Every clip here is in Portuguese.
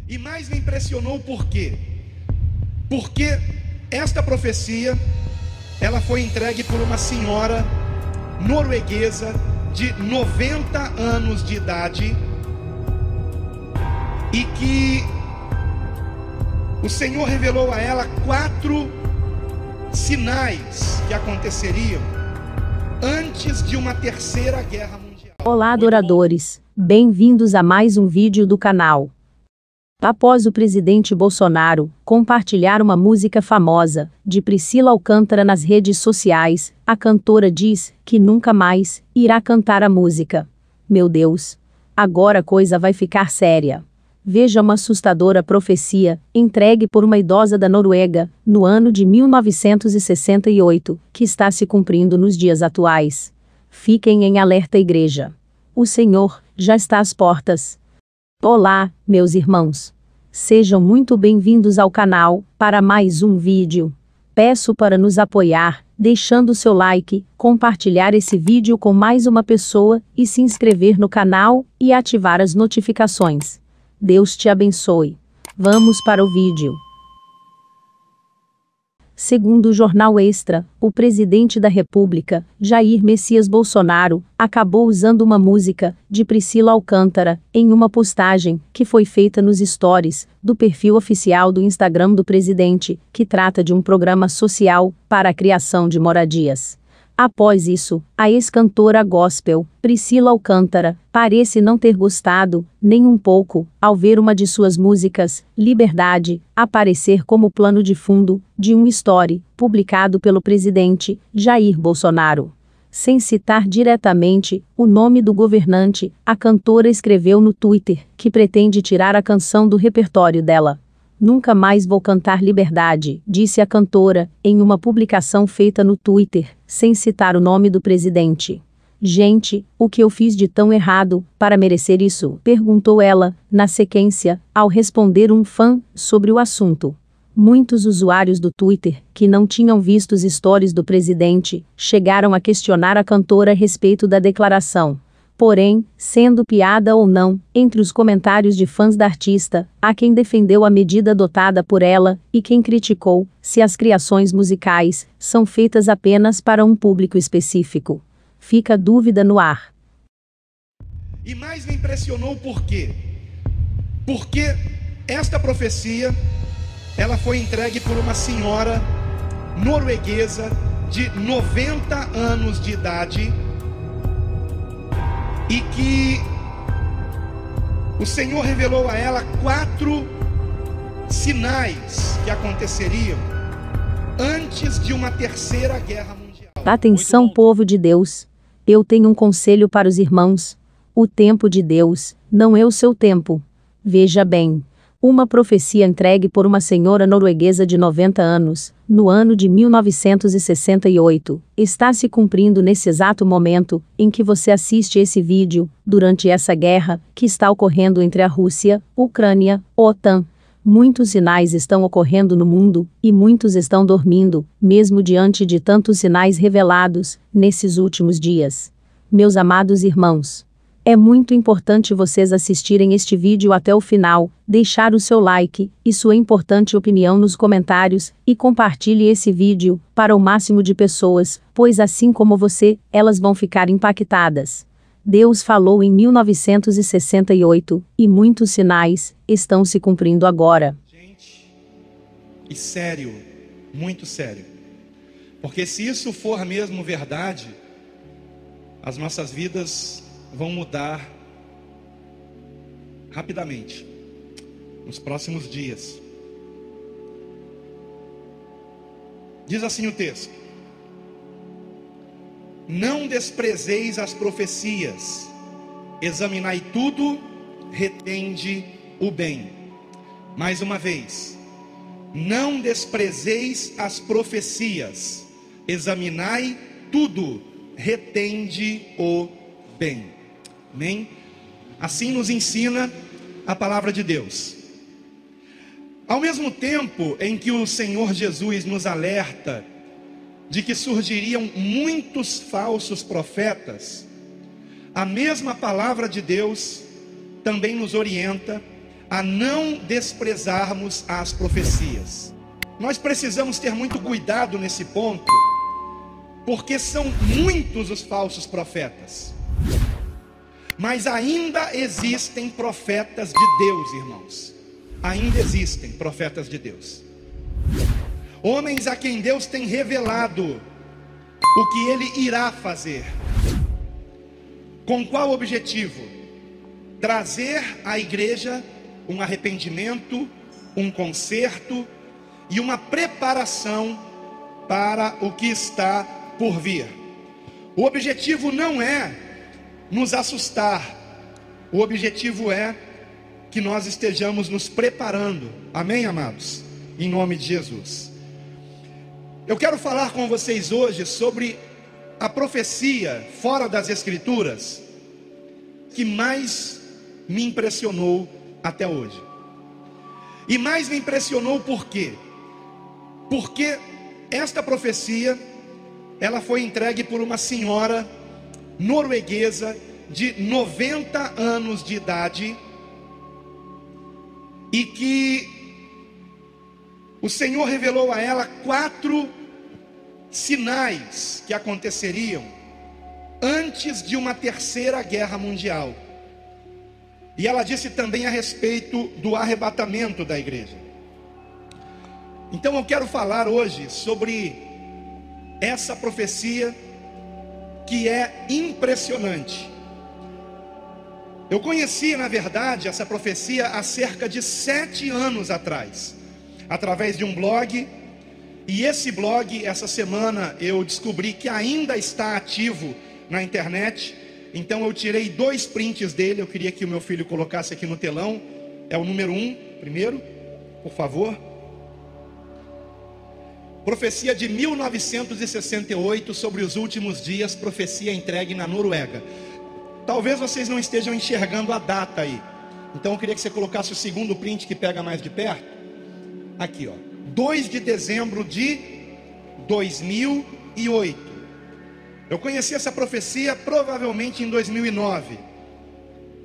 E mais me impressionou por quê? Porque esta profecia, ela foi entregue por uma senhora norueguesa de 90 anos de idade, e que o Senhor revelou a ela 4 sinais que aconteceriam antes de uma terceira guerra mundial. Olá, adoradores, bem-vindos a mais um vídeo do canal. Após o presidente Bolsonaro compartilhar uma música famosa de Priscila Alcântara nas redes sociais, a cantora diz que nunca mais irá cantar a música. Meu Deus, agora a coisa vai ficar séria. Veja uma assustadora profecia, entregue por uma idosa da Noruega, no ano de 1968, que está se cumprindo nos dias atuais. Fiquem em alerta, igreja. O Senhor já está às portas. Olá, meus irmãos. Sejam muito bem-vindos ao canal, para mais um vídeo. Peço para nos apoiar, deixando seu like, compartilhar esse vídeo com mais uma pessoa, e se inscrever no canal, e ativar as notificações. Deus te abençoe. Vamos para o vídeo. Segundo o Jornal Extra, o presidente da República, Jair Messias Bolsonaro, acabou usando uma música de Priscila Alcântara em uma postagem que foi feita nos stories do perfil oficial do Instagram do presidente, que trata de um programa social para a criação de moradias. Após isso, a ex-cantora gospel, Priscila Alcântara, parece não ter gostado, nem um pouco, ao ver uma de suas músicas, Liberdade, aparecer como plano de fundo de um story publicado pelo presidente Jair Bolsonaro. Sem citar diretamente o nome do governante, a cantora escreveu no Twitter que pretende tirar a canção do repertório dela. Nunca mais vou cantar Liberdade, disse a cantora, em uma publicação feita no Twitter, sem citar o nome do presidente. Gente, o que eu fiz de tão errado, para merecer isso? Perguntou ela, na sequência, ao responder um fã sobre o assunto. Muitos usuários do Twitter, que não tinham visto os stories do presidente, chegaram a questionar a cantora a respeito da declaração. Porém, sendo piada ou não, entre os comentários de fãs da artista, há quem defendeu a medida adotada por ela, e quem criticou, se as criações musicais são feitas apenas para um público específico. Fica a dúvida no ar. E mais me impressionou por quê? Porque esta profecia, ela foi entregue por uma senhora norueguesa de 90 anos de idade, e que o Senhor revelou a ela 4 sinais que aconteceriam antes de uma terceira guerra mundial. Atenção, povo de Deus. Eu tenho um conselho para os irmãos. O tempo de Deus não é o seu tempo. Veja bem. Uma profecia entregue por uma senhora norueguesa de 90 anos, no ano de 1968, está se cumprindo nesse exato momento em que você assiste esse vídeo, durante essa guerra que está ocorrendo entre a Rússia, Ucrânia, OTAN. Muitos sinais estão ocorrendo no mundo, e muitos estão dormindo, mesmo diante de tantos sinais revelados, nesses últimos dias. Meus amados irmãos, é muito importante vocês assistirem este vídeo até o final, deixar o seu like e sua importante opinião nos comentários, e compartilhe esse vídeo para o máximo de pessoas, pois assim como você, elas vão ficar impactadas. Deus falou em 1968, e muitos sinais estão se cumprindo agora. Gente, e sério, muito sério. Porque se isso for mesmo verdade, as nossas vidas vão mudar rapidamente, nos próximos dias. Diz assim o texto: não desprezeis as profecias, examinai tudo, retende o bem. Mais uma vez, não desprezeis as profecias, examinai tudo, retende o bem. Amém? Assim nos ensina a palavra de Deus. Ao mesmo tempo em que o Senhor Jesus nos alerta de que surgiriam muitos falsos profetas, a mesma palavra de Deus também nos orienta a não desprezarmos as profecias. Nós precisamos ter muito cuidado nesse ponto, porque são muitos os falsos profetas. Mas ainda existem profetas de Deus, irmãos. Ainda existem profetas de Deus. Homens a quem Deus tem revelado o que Ele irá fazer. Com qual objetivo? Trazer à igreja um arrependimento, um conserto e uma preparação para o que está por vir. O objetivo não é nos assustar. O objetivo é que nós estejamos nos preparando. Amém, amados? Em nome de Jesus. Eu quero falar com vocês hoje sobre a profecia fora das Escrituras que mais me impressionou até hoje. E mais me impressionou por quê? Porque esta profecia, ela foi entregue por uma senhora norueguesa de 90 anos de idade, e que o Senhor revelou a ela 4 sinais que aconteceriam antes de uma terceira guerra mundial. E ela disse também a respeito do arrebatamento da igreja. Então eu quero falar hoje sobre essa profecia que é impressionante. Eu conheci, na verdade, essa profecia há cerca de 7 anos atrás, através de um blog. E esse blog, essa semana, eu descobri que ainda está ativo na internet. Então eu tirei 2 prints dele. Eu queria que o meu filho colocasse aqui no telão. É o número 1, primeiro, por favor. Profecia de 1968 sobre os últimos dias, profecia entregue na Noruega. Talvez vocês não estejam enxergando a data aí. Então eu queria que você colocasse o segundo print que pega mais de perto. Aqui, ó. 2 de dezembro de 2008. Eu conheci essa profecia provavelmente em 2009.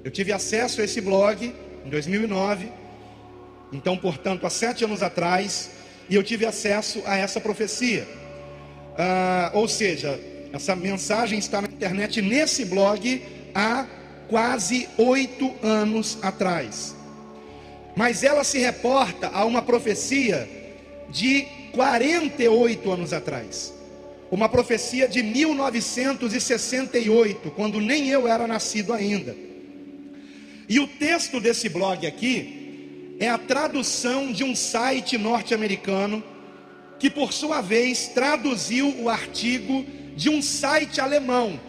Eu tive acesso a esse blog em 2009. Então, portanto, há 7 anos atrás. E eu tive acesso a essa profecia. Ou seja, essa mensagem está na internet nesse blog há quase 8 anos atrás. Mas ela se reporta a uma profecia de 48 anos atrás. Uma profecia de 1968, quando nem eu era nascido ainda. E o texto desse blog aqui é a tradução de um site norte-americano, que por sua vez traduziu o artigo de um site alemão.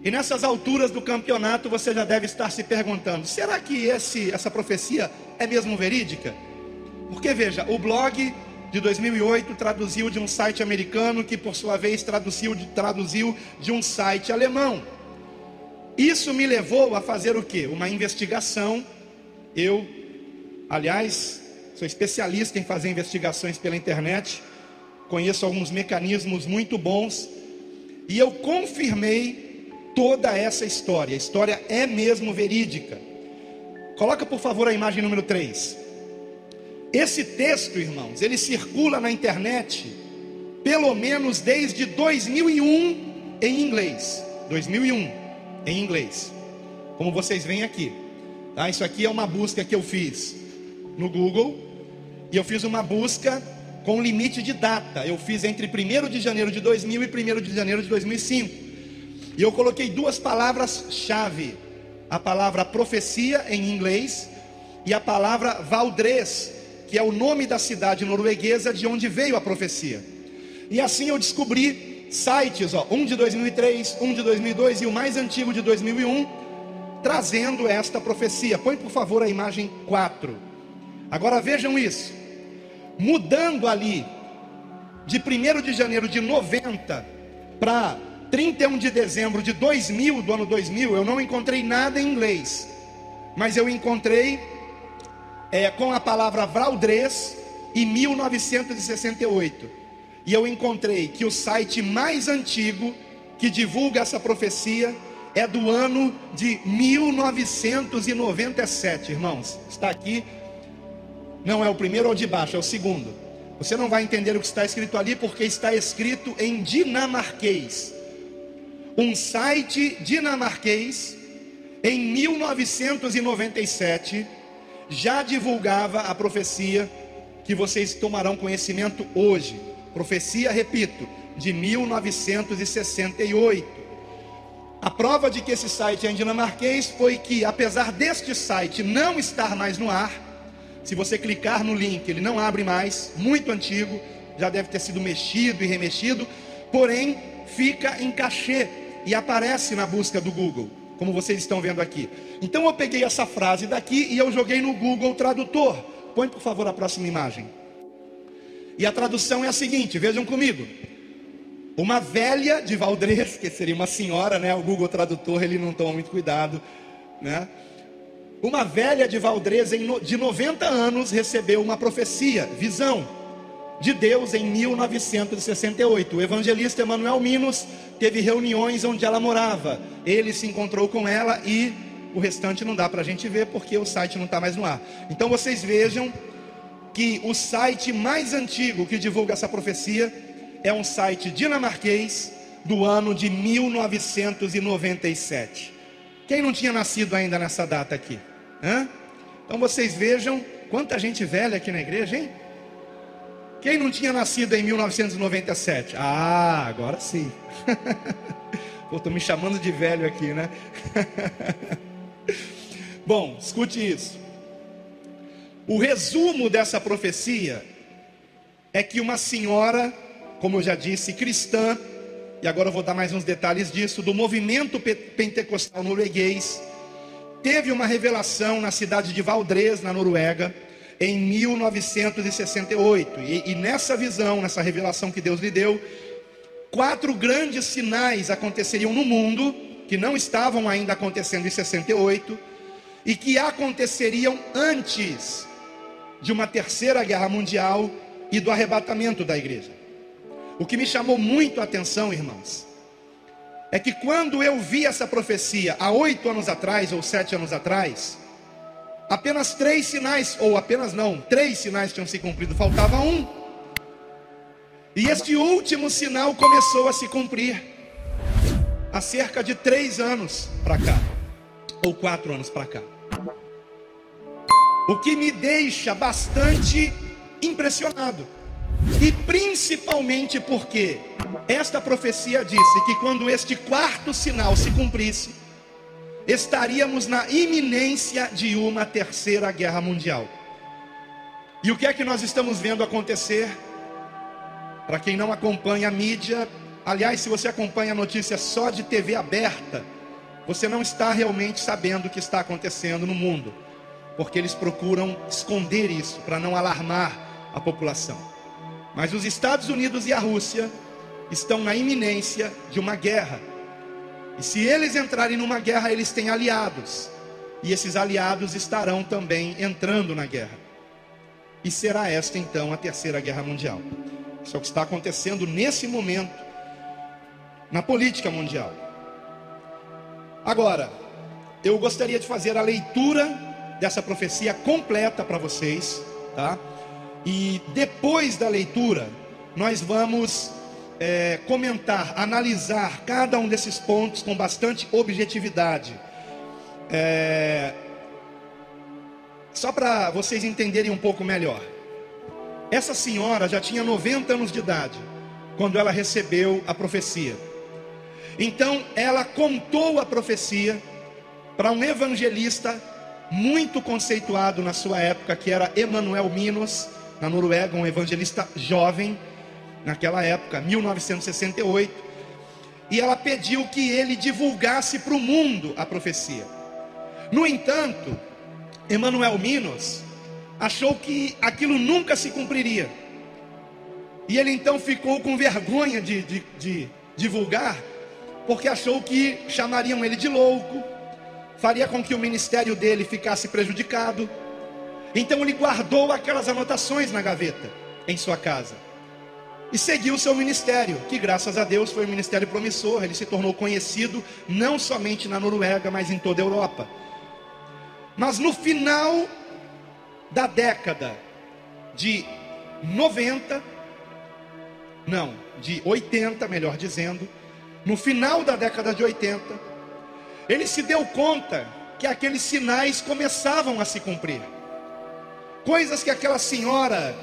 E nessas alturas do campeonato você já deve estar se perguntando: será que essa profecia é mesmo verídica? Porque veja, o blog de 2008 traduziu de um site americano, que por sua vez traduziu de um site alemão. Isso me levou a fazer o quê? Uma investigação. Eu, aliás, sou especialista em fazer investigações pela internet, conheço alguns mecanismos muito bons, e eu confirmei toda essa história. A história é mesmo verídica. Coloca por favor a imagem número 3. Esse texto, irmãos, ele circula na internet pelo menos desde 2001 em inglês. 2001 em inglês, como vocês veem aqui, tá? Isso aqui é uma busca que eu fiz no Google, e eu fiz uma busca com limite de data. Eu fiz entre 1º de janeiro de 2000 e 1º de janeiro de 2005. E eu coloquei 2 palavras-chave: a palavra profecia em inglês e a palavra Valdres, que é o nome da cidade norueguesa de onde veio a profecia. E assim eu descobri sites, um de 2003, um de 2002 e o mais antigo de 2001, trazendo esta profecia. Põe por favor a imagem 4. Agora vejam isso. Mudando ali de 1º de janeiro de 90 para 31 de dezembro de 2000, do ano 2000, eu não encontrei nada em inglês, mas eu encontrei com a palavra Valdres e 1968. E eu encontrei que o site mais antigo que divulga essa profecia é do ano de 1997, irmãos. Está aqui, não é o primeiro ou de baixo, é o segundo. Você não vai entender o que está escrito ali, porque está escrito em dinamarquês. Um site dinamarquês, em 1997, já divulgava a profecia que vocês tomarão conhecimento hoje. Profecia, repito, de 1968. A prova de que esse site é em dinamarquês foi que, apesar deste site não estar mais no ar, se você clicar no link, ele não abre mais, muito antigo, já deve ter sido mexido e remexido, porém fica em cachê e aparece na busca do Google, como vocês estão vendo aqui. Então eu peguei essa frase daqui e eu joguei no Google Tradutor. Põe por favor a próxima imagem. E a tradução é a seguinte, vejam comigo. Uma velha de Valdrez, que seria uma senhora, né? O Google Tradutor, ele não toma muito cuidado, né? Uma velha de Valdrez, de 90 anos, recebeu uma profecia, visão de Deus em 1968. O evangelista Emanuel Minos teve reuniões onde ela morava. Ele se encontrou com ela e o restante não dá para a gente ver porque o site não está mais no ar. Então vocês vejam que o site mais antigo que divulga essa profecia é um site dinamarquês do ano de 1997. Quem não tinha nascido ainda nessa data aqui? Hã? Então vocês vejam quanta gente velha aqui na igreja, hein? Quem não tinha nascido em 1997? Ah, agora sim. Pô, tô me chamando de velho aqui, né? Bom, escute isso. O resumo dessa profecia é que uma senhora, como eu já disse, cristã, e agora eu vou dar mais uns detalhes disso, do movimento pentecostal norueguês, teve uma revelação na cidade de Valdrez, na Noruega, em 1968. E nessa visão, nessa revelação que Deus lhe deu, 4 grandes sinais aconteceriam no mundo, que não estavam ainda acontecendo em 68, e que aconteceriam antes de uma terceira guerra mundial e do arrebatamento da igreja. O que me chamou muito a atenção, irmãos, é que quando eu vi essa profecia há 8 anos atrás ou 7 anos atrás, apenas 3 sinais, ou apenas não, 3 sinais tinham se cumprido, faltava um. E este último sinal começou a se cumprir há cerca de 3 anos para cá, ou 4 anos para cá. O que me deixa bastante impressionado. E principalmente porque esta profecia disse que quando este 4º sinal se cumprisse, estaríamos na iminência de uma terceira guerra mundial. E o que é que nós estamos vendo acontecer? Para quem não acompanha a mídia, aliás, se você acompanha a notícia só de TV aberta, você não está realmente sabendo o que está acontecendo no mundo, porque eles procuram esconder isso para não alarmar a população. Mas os Estados Unidos e a Rússia estão na iminência de uma guerra. E se eles entrarem numa guerra, eles têm aliados. E esses aliados estarão também entrando na guerra. E será esta então a terceira guerra mundial. Isso é o que está acontecendo nesse momento na política mundial. Agora, eu gostaria de fazer a leitura dessa profecia completa para vocês, tá? E depois da leitura, nós vamos comentar, analisar cada um desses pontos com bastante objetividade. Só para vocês entenderem um pouco melhor. Essa senhora já tinha 90 anos de idade quando ela recebeu a profecia. Então ela contou a profecia para um evangelista muito conceituado na sua época, que era Emanuel Minos, na Noruega, um evangelista jovem, naquela época, 1968, e ela pediu que ele divulgasse para o mundo a profecia. No entanto, Emanuel Minos achou que aquilo nunca se cumpriria, e ele então ficou com vergonha de divulgar, porque achou que chamariam ele de louco, faria com que o ministério dele ficasse prejudicado. Então ele guardou aquelas anotações na gaveta, em sua casa. e seguiu o seu ministério, que graças a Deus foi um ministério promissor. Ele se tornou conhecido não somente na Noruega, mas em toda a Europa. Mas no final da década de 80, melhor dizendo, no final da década de 80, ele se deu conta que aqueles sinais começavam a se cumprir. Coisas que aquela senhora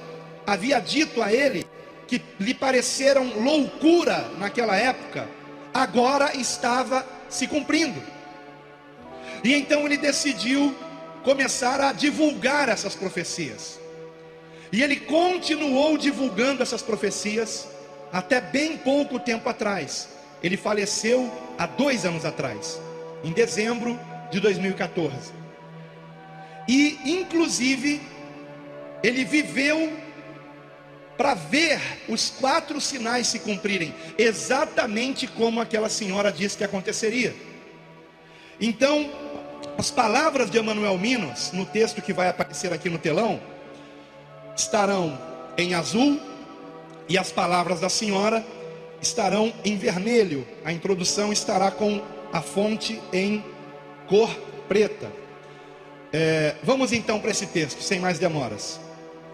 havia dito a ele, que lhe pareceram loucura naquela época, agora estava se cumprindo. E então ele decidiu começar a divulgar essas profecias. E ele continuou divulgando essas profecias até bem pouco tempo atrás. Ele faleceu há 2 anos atrás, em dezembro de 2014. E inclusive ele viveu para ver os 4 sinais se cumprirem, exatamente como aquela senhora disse que aconteceria. Então, as palavras de Emanuel Minos, no texto que vai aparecer aqui no telão, estarão em azul, e as palavras da senhora estarão em vermelho. A introdução estará com a fonte em cor preta. Vamos então para esse texto, sem mais demoras.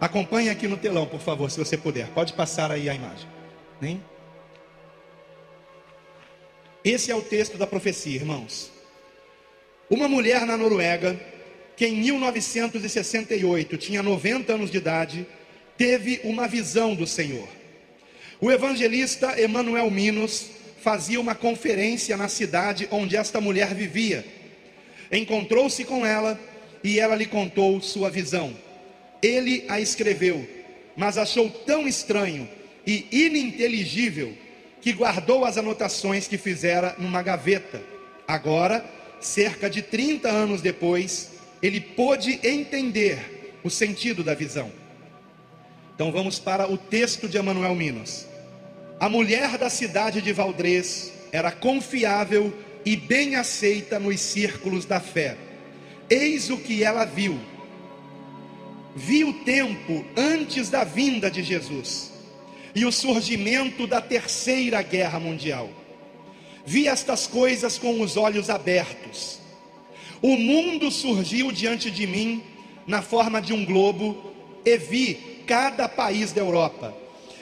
Acompanhe aqui no telão, por favor, se você puder. Pode passar aí a imagem. Hein? Esse é o texto da profecia, irmãos. Uma mulher na Noruega, que em 1968 tinha 90 anos de idade, teve uma visão do Senhor. O evangelista Emanuel Minos fazia uma conferência na cidade onde esta mulher vivia. Encontrou-se com ela e ela lhe contou sua visão. Ele a escreveu, mas achou tão estranho e ininteligível que guardou as anotações que fizera numa gaveta. Agora, cerca de 30 anos depois, ele pôde entender o sentido da visão. Então vamos para o texto de Emanuel Minos. A mulher da cidade de Valdrez era confiável e bem aceita nos círculos da fé. Eis o que ela viu. Vi o tempo antes da vinda de Jesus e o surgimento da Terceira Guerra Mundial. Vi estas coisas com os olhos abertos. O mundo surgiu diante de mim na forma de um globo e vi cada país da Europa.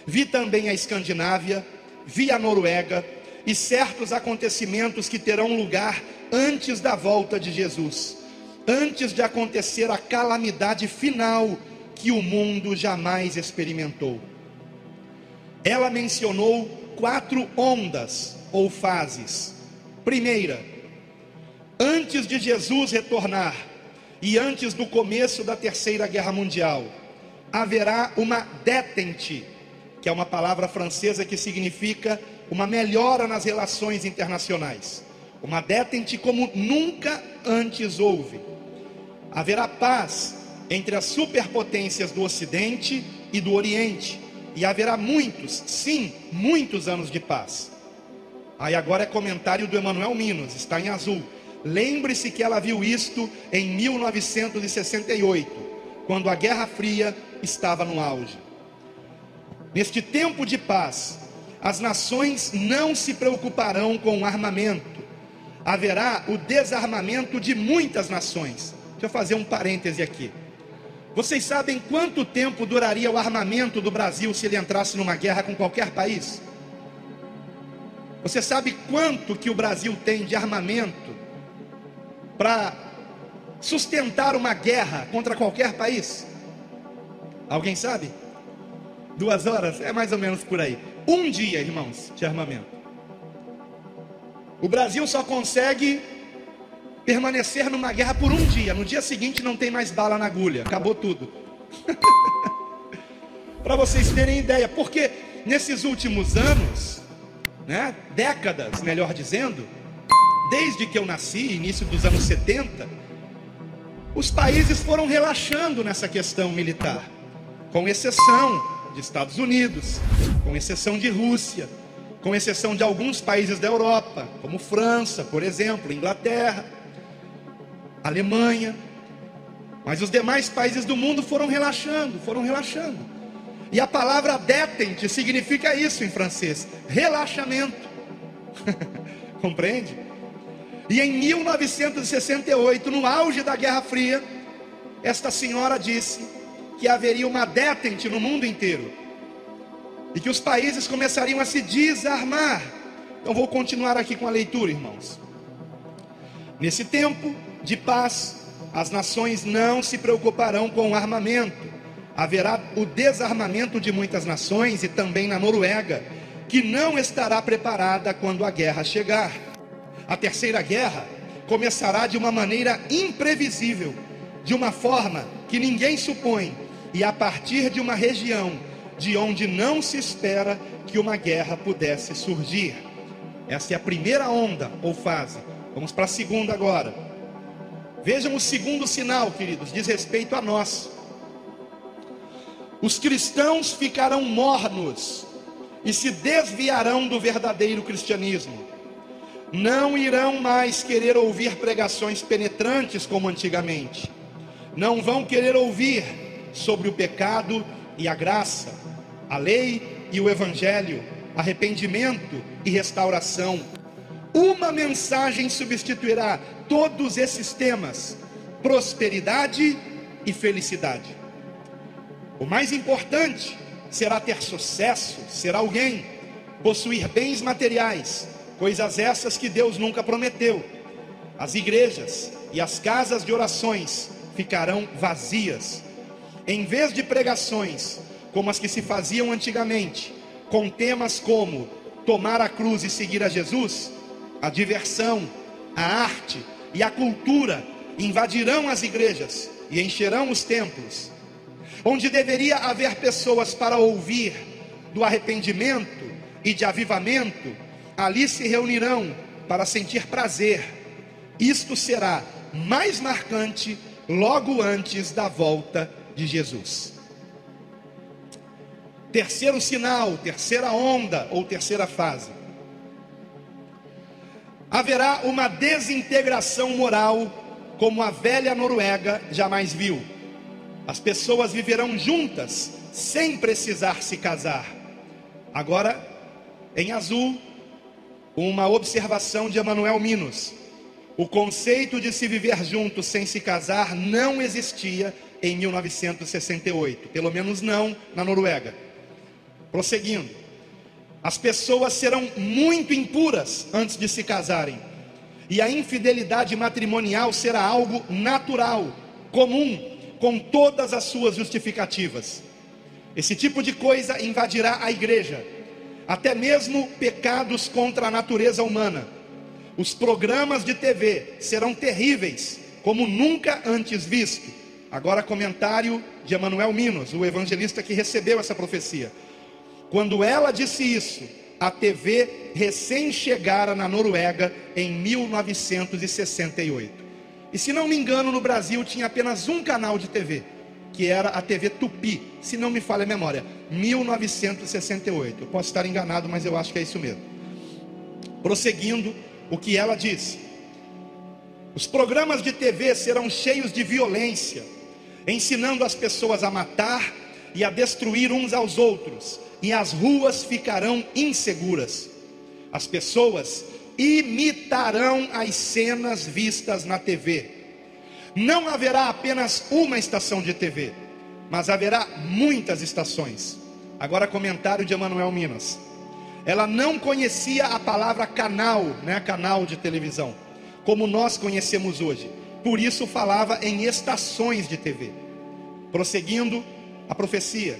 Vi também a Escandinávia, vi a Noruega e certos acontecimentos que terão lugar antes da volta de Jesus, antes de acontecer a calamidade final que o mundo jamais experimentou. Ela mencionou 4 ondas ou fases. Primeira, antes de Jesus retornar e antes do começo da Terceira Guerra Mundial, haverá uma détente, que é uma palavra francesa que significa uma melhora nas relações internacionais. Uma détente como nunca antes houve. Haverá paz entre as superpotências do Ocidente e do Oriente. E haverá muitos, sim, muitos anos de paz. Aí agora é comentário do Emanuel Minos, está em azul. Lembre-se que ela viu isto em 1968, quando a Guerra Fria estava no auge. Neste tempo de paz, as nações não se preocuparão com armamento. Haverá o desarmamento de muitas nações. Deixa eu fazer um parêntese aqui. Vocês sabem quanto tempo duraria o armamento do Brasil se ele entrasse numa guerra com qualquer país? Você sabe quanto que o Brasil tem de armamento para sustentar uma guerra contra qualquer país? Alguém sabe? 2 horas? É mais ou menos por aí. 1 dia, irmãos, de armamento. O Brasil só consegue permanecer numa guerra por 1 dia. No dia seguinte não tem mais bala na agulha. Acabou tudo. Para vocês terem ideia. Porque nesses últimos anos, décadas, melhor dizendo, desde que eu nasci, início dos anos 70, os países foram relaxando nessa questão militar, com exceção de Estados Unidos, com exceção de Rússia, com exceção de alguns países da Europa, como França, por exemplo, Inglaterra, Alemanha. Mas os demais países do mundo foram relaxando. E a palavra détente significa isso em francês: relaxamento. Compreende? E em 1968, no auge da Guerra Fria, esta senhora disse que haveria uma détente no mundo inteiro e que os países começariam a se desarmar. Então vou continuar aqui com a leitura, irmãos. Nesse tempo de paz, as nações não se preocuparão com o armamento. Haverá o desarmamento de muitas nações, e também na Noruega, que não estará preparada quando a guerra chegar. A terceira guerra começará de uma maneira imprevisível, de uma forma que ninguém supõe, e a partir de uma região de onde não se espera que uma guerra pudesse surgir. Essa é a primeira onda ou fase. Vamos para a segunda agora. Vejam o segundo sinal, queridos, diz respeito a nós. Os cristãos ficarão mornos e se desviarão do verdadeiro cristianismo. Não irão mais querer ouvir pregações penetrantes como antigamente. Não vão querer ouvir sobre o pecado e a graça, a lei e o evangelho, arrependimento e restauração. Uma mensagem substituirá todos esses temas: prosperidade e felicidade. O mais importante será ter sucesso, ser alguém, possuir bens materiais, coisas essas que Deus nunca prometeu. As igrejas e as casas de orações ficarão vazias. Em vez de pregações como as que se faziam antigamente, com temas como tomar a cruz e seguir a Jesus, a diversão, a arte e a cultura invadirão as igrejas e encherão os templos. Onde deveria haver pessoas para ouvir do arrependimento e de avivamento, ali se reunirão para sentir prazer. Isto será mais marcante logo antes da volta de Jesus. Terceiro sinal, terceira onda ou terceira fase. Haverá uma desintegração moral como a velha Noruega jamais viu. As pessoas viverão juntas sem precisar se casar. Agora, em azul, uma observação de Emanuel Minos. O conceito de se viver junto sem se casar não existia em 1968, pelo menos não na Noruega. Prosseguindo, as pessoas serão muito impuras antes de se casarem, e a infidelidade matrimonial será algo natural, comum, com todas as suas justificativas. Esse tipo de coisa invadirá a igreja, até mesmo pecados contra a natureza humana. Os programas de TV serão terríveis, como nunca antes visto. Agora comentário de Emanuel Minos, o evangelista que recebeu essa profecia. Quando ela disse isso, a TV recém chegara na Noruega em 1968. E se não me engano, no Brasil tinha apenas um canal de TV, que era a TV Tupi, se não me falha a memória, 1968. Eu posso estar enganado, mas eu acho que é isso mesmo. Prosseguindo, o que ela disse: os programas de TV serão cheios de violência, ensinando as pessoas a matar e a destruir uns aos outros, e as ruas ficarão inseguras. As pessoas imitarão as cenas vistas na TV. Não haverá apenas uma estação de TV, mas haverá muitas estações. Agora comentário de Emanuel Minas. Ela não conhecia a palavra canal, né, canal de televisão, como nós conhecemos hoje. Por isso falava em estações de TV. Prosseguindo a profecia.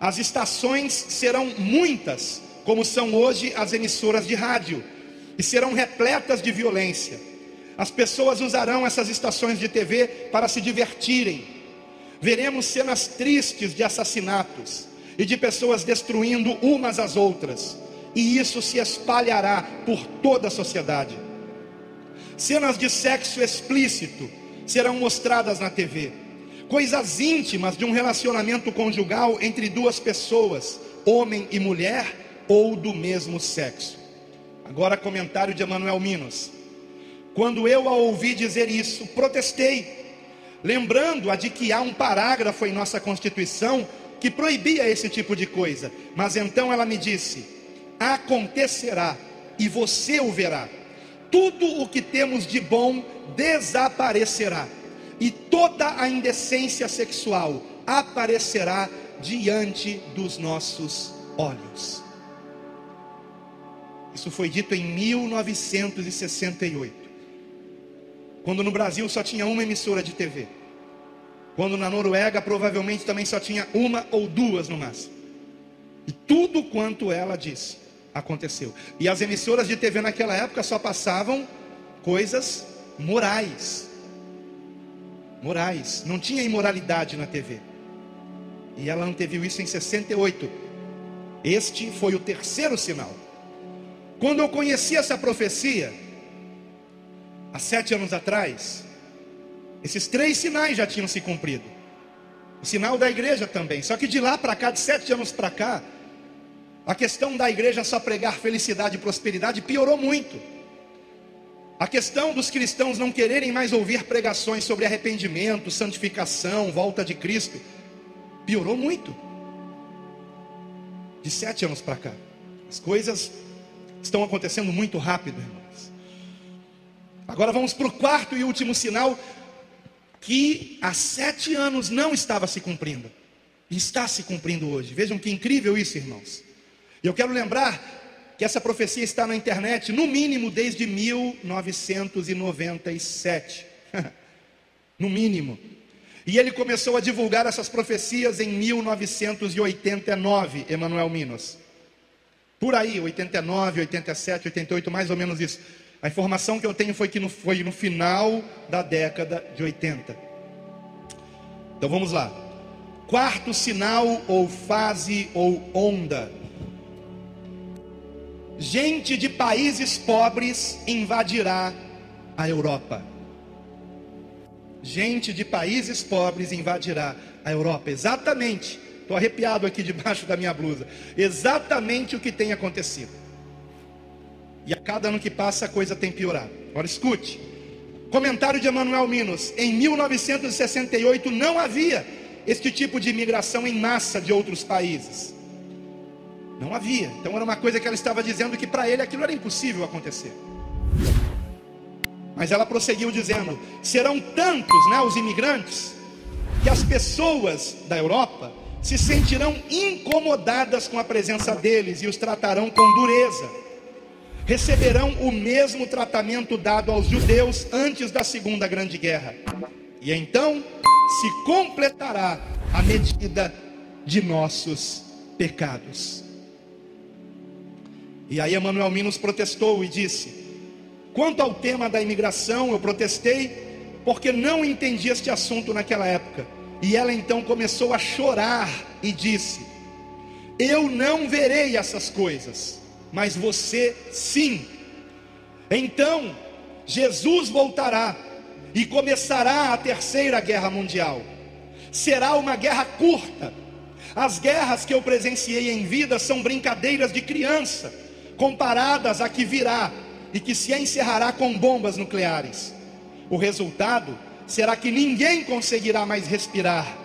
As estações serão muitas, como são hoje as emissoras de rádio, e serão repletas de violência. As pessoas usarão essas estações de TV para se divertirem. Veremos cenas tristes de assassinatos e de pessoas destruindo umas às outras, e isso se espalhará por toda a sociedade. Cenas de sexo explícito serão mostradas na TV. Coisas íntimas de um relacionamento conjugal entre duas pessoas, homem e mulher, ou do mesmo sexo. Agora comentário de Emanuel Minos. Quando eu a ouvi dizer isso, protestei, lembrando-a de que há um parágrafo em nossa Constituição que proibia esse tipo de coisa. Mas então ela me disse: acontecerá e você o verá. Tudo o que temos de bom desaparecerá, e toda a indecência sexual aparecerá diante dos nossos olhos. Isso foi dito em 1968, quando no Brasil só tinha uma emissora de TV, quando na Noruega provavelmente também só tinha uma ou duas no máximo. E tudo quanto ela disse aconteceu. E as emissoras de TV naquela época só passavam coisas morais. Morais, não tinha imoralidade na TV. E ela anteviu isso em 68. Este foi o terceiro sinal. Quando eu conheci essa profecia, há 7 anos atrás, esses 3 sinais já tinham se cumprido. O sinal da igreja também. Só que de lá para cá, de 7 anos para cá, a questão da igreja só pregar felicidade e prosperidade piorou muito. A questão dos cristãos não quererem mais ouvir pregações sobre arrependimento, santificação, volta de Cristo, piorou muito. De 7 anos para cá, as coisas estão acontecendo muito rápido, irmãos. Agora vamos para o quarto e último sinal, que há 7 anos não estava se cumprindo, e está se cumprindo hoje. Vejam que incrível isso, irmãos. E eu quero lembrar que essa profecia está na internet, no mínimo desde 1997. No mínimo. E ele começou a divulgar essas profecias em 1989, Emanuel Minos. Por aí, 89, 87, 88, mais ou menos isso. A informação que eu tenho foi que foi no final da década de 80. Então vamos lá. Quarto sinal, ou fase, ou onda. Gente de países pobres invadirá a Europa. Gente de países pobres invadirá a Europa. Exatamente, estou arrepiado aqui debaixo da minha blusa. Exatamente o que tem acontecido. E a cada ano que passa a coisa tem piorado. Agora escute. Comentário de Emanuel Minos. Em 1968 não havia este tipo de imigração em massa de outros países. Não havia. Então era uma coisa que ela estava dizendo que para ele aquilo era impossível acontecer. Mas ela prosseguiu dizendo: serão tantos, os imigrantes, que as pessoas da Europa se sentirão incomodadas com a presença deles e os tratarão com dureza. Receberão o mesmo tratamento dado aos judeus antes da Segunda Grande Guerra. E então se completará a medida de nossos pecados. E aí Emanuel Minos protestou e disse: quanto ao tema da imigração, eu protestei porque não entendi este assunto naquela época. E ela então começou a chorar e disse: eu não verei essas coisas, mas você sim. Então Jesus voltará e começará a Terceira Guerra Mundial. Será uma guerra curta. As guerras que eu presenciei em vida são brincadeiras de criança, comparadas à que virá e que se encerrará com bombas nucleares. O resultado será que ninguém conseguirá mais respirar.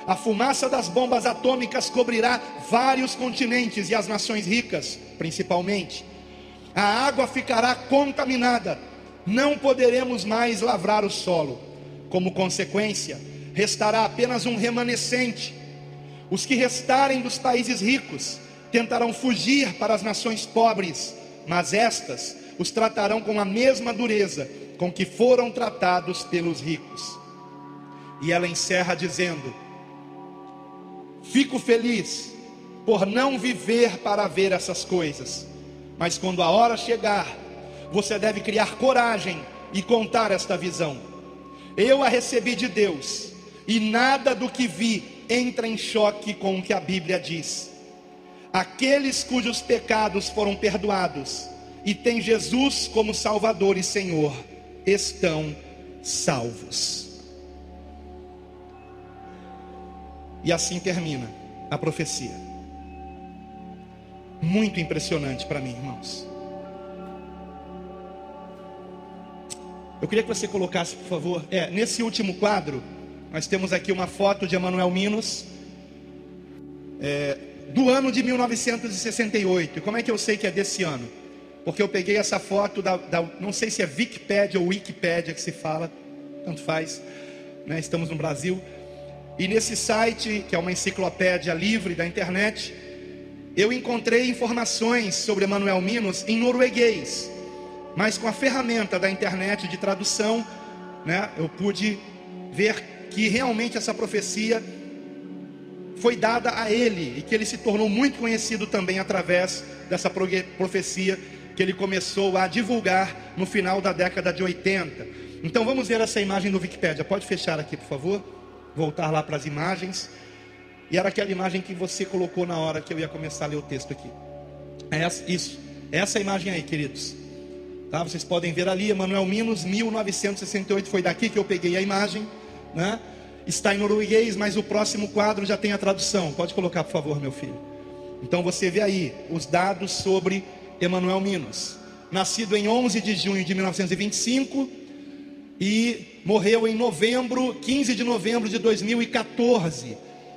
A fumaça das bombas atômicas cobrirá vários continentes e as nações ricas, principalmente. A água ficará contaminada. Não poderemos mais lavrar o solo. Como consequência, restará apenas um remanescente. Os que restarem dos países ricos tentarão fugir para as nações pobres, mas estas os tratarão com a mesma dureza com que foram tratados pelos ricos. E ela encerra dizendo: fico feliz por não viver para ver essas coisas, mas quando a hora chegar, você deve criar coragem e contar esta visão. Eu a recebi de Deus, e nada do que vi entra em choque com o que a Bíblia diz. Aqueles cujos pecados foram perdoados e têm Jesus como Salvador e Senhor, estão salvos. E assim termina a profecia. Muito impressionante para mim, irmãos. Eu queria que você colocasse, por favor, nesse último quadro, nós temos aqui uma foto de Emanuel Minos. do ano de 1968. E como é que eu sei que é desse ano? Porque eu peguei essa foto não sei se é Wikipédia ou Wikipédia que se fala, tanto faz, né? Estamos no Brasil. E nesse site, que é uma enciclopédia livre da internet, eu encontrei informações sobre Emanuel Minos em norueguês. Mas com a ferramenta da internet de tradução, né, eu pude ver que realmente essa profecia foi dada a ele, e que ele se tornou muito conhecido também através dessa profecia que ele começou a divulgar no final da década de 80. Então vamos ver essa imagem do Wikipédia. Pode fechar aqui, por favor. Voltar lá para as imagens. E era aquela imagem que você colocou na hora que eu ia começar a ler o texto aqui. Essa imagem aí, queridos, tá? Vocês podem ver ali, Emanuel Minos, 1968. Foi daqui que eu peguei a imagem, né? Está em norueguês, mas o próximo quadro já tem a tradução. Pode colocar, por favor, meu filho. Então você vê aí os dados sobre Emanuel Minos. Nascido em 11 de junho de 1925 e morreu em 15 de novembro de 2014.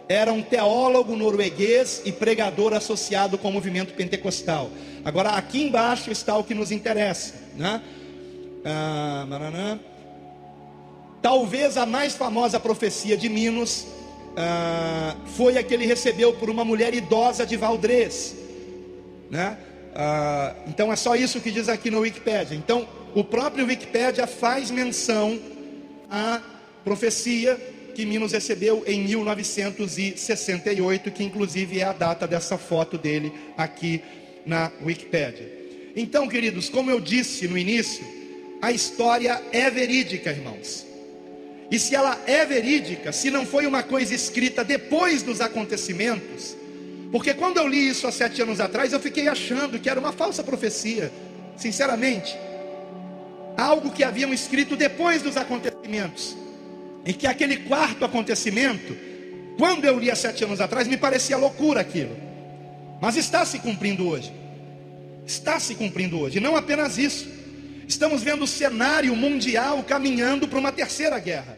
Era um teólogo norueguês e pregador associado com o movimento pentecostal. Agora aqui embaixo está o que nos interessa, né? Talvez a mais famosa profecia de Minos foi a que ele recebeu por uma mulher idosa de Valdrez, né? Então é só isso que diz aqui no Wikipédia. Então o próprio Wikipédia faz menção à profecia que Minos recebeu em 1968, que inclusive é a data dessa foto dele aqui na Wikipédia. Então, queridos, como eu disse no início, a história é verídica, irmãos. E se ela é verídica, se não foi uma coisa escrita depois dos acontecimentos, porque quando eu li isso há 7 anos atrás, eu fiquei achando que era uma falsa profecia, sinceramente. Algo que haviam escrito depois dos acontecimentos. E que aquele quarto acontecimento, quando eu li há 7 anos atrás, me parecia loucura aquilo. Mas está se cumprindo hoje. Está se cumprindo hoje. E não apenas isso. Estamos vendo o cenário mundial caminhando para uma terceira guerra.